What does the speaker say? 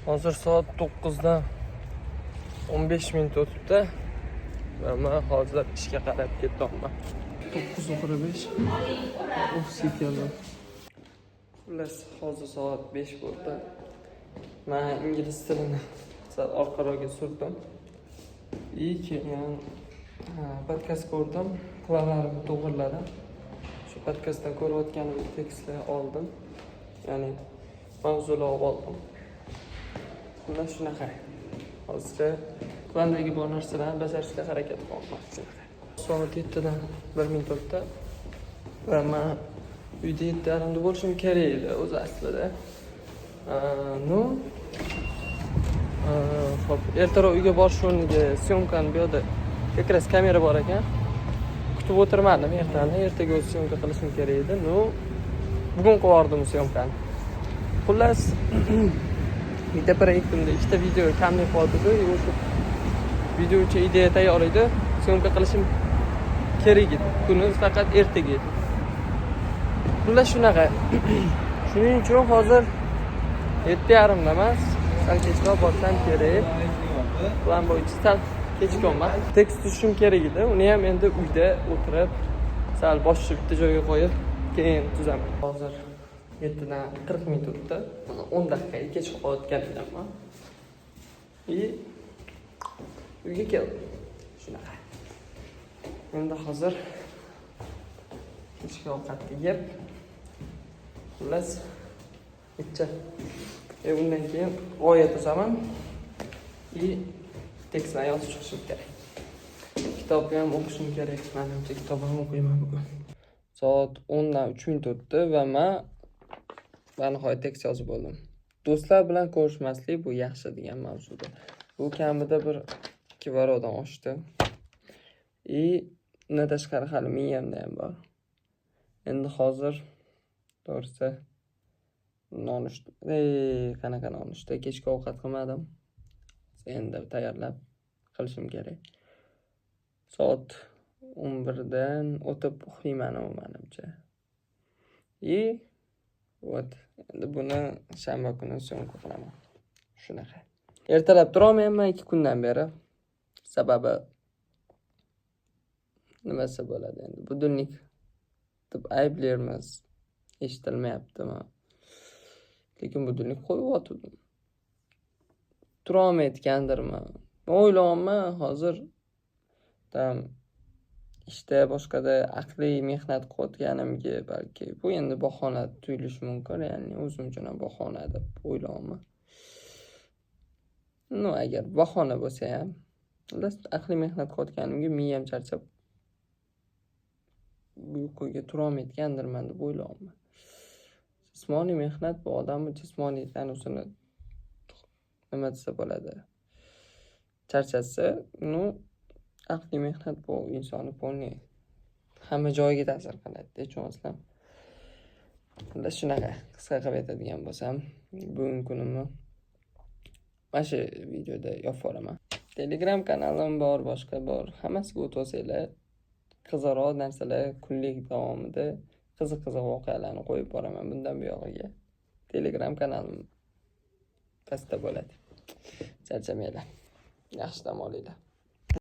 Hozir soat 9dan 15 minut o'tibdi va men hozir ishga qarab ketyapman. 9:45 ofisga keldim. Xullas, hozir soat 5 bo'ldi. Men ingliz tilini sal orqaroqqa surdim. Keyin podkast ko'rdim, planlarimni to'g'riladim. Shu podkastdan ko'rayotganim tekstni oldim. Ya'ni mavzular oldim. Xullas shunaqa. Hozir plandagi bor narsalarni bajarishga harakat qilyapman. Soat 7dan 1 minut o'tdi. Va men uyda 7:30da bo'lishim kerak edi o'zi aslida. Hop, ertaroq uyga borish o'rniga syomkani bu yerda kakras kamera bor ekan. Kutib o'tirmadim ertani. Ertaga o'z syomka qilishim kerak edi. Bugun qilardim syomkani. Xullas, bitta proyektimda ikkita video kamlik qoldi-ku, o'sha video uchun ideya tayyor edi. Syomka qilishim kerak edi. Kuni faqat ertaga edi. Xullas shunaqa. Shuning uchun hozir 7:30da emas, sal kechroq borsam kerak. Plan bo'yicha sal kechikman. Tekst tuzishim kerak edi. Uni ham endi uyda o'tirib, sal boshqa bitta joyga qo'yib, keyin tuzaman. Hozir 7dan 40 minut o'tdi. 10 daqiqaga kech qolayotgan ekanman. Uyga keldim. Shunaqa. Endi hozir kechki ovqatni yeb, xullas bitta undan keyin g'oya tuzaman. Tekstni yozib chiqishim kerak. Kitobni ham o'qishim kerak. Menimcha kitob ham o'qiyman bugun. Soat 10dan 3 minut o'tdi va men nihoyat tekst yozib bo'ldim. Do'stlar bilan ko'rishmaslik bu yaxshi degan mavzuda. Bu kamida bir 2 barodan oshdi. Undan tashqari hali miyamda ham bor. Endi hozir to'g'risi nonushta, qanaqa nonushta, kechki ovqat qilmadim. Endi tayyorlab qilishim kerak. Soat 11dan o'tib uxlayman menimcha. Endi buni shanba kuni syomka qilaman. Shunaqa. Ertalab turolmayman 2 kundan beri. Sababi nimasi bo'ladi endi? Budilnik deb ayblaymiz. Eshitilmayaptimi? Lekin budilnik qo'yib yotdim. Turolmayotgandirman. O'ylayapman hozir ishda boshqada aqliy mehnat qilayotganimga balki bu endi bahona tuyulishi mumkin, ya'ni o'zim uchun ham bahona deb o'ylayapman. Agar bahona bo'lsa ham, aqliy mehnat qilayotganimga miyam charchab uyquga turolmayotgandirman deb o'ylayapman. Jismoniy mehnat bu odamning jismoniy tanusini nima desa bo'ladi? Charchatsa, aqliy mehnat bu insonni polniy hamma joyiga ta'sir qiladi, tushunasizlar. Shunaqa qisqa qilib aytadigan bo'lsam, bugungi kunimni mana shu videoda yopib olaman. Telegram kanalim bor, boshqa bor. Hammasiga o'tib olsanglar, qiziqroq narsalar kunlik davomida qiziq voqealarni qo'yib boraman bundan buyog'iga. Telegram kanalim pastda bo'ladi. Charchamanglar. Yaxshi dam olinglar.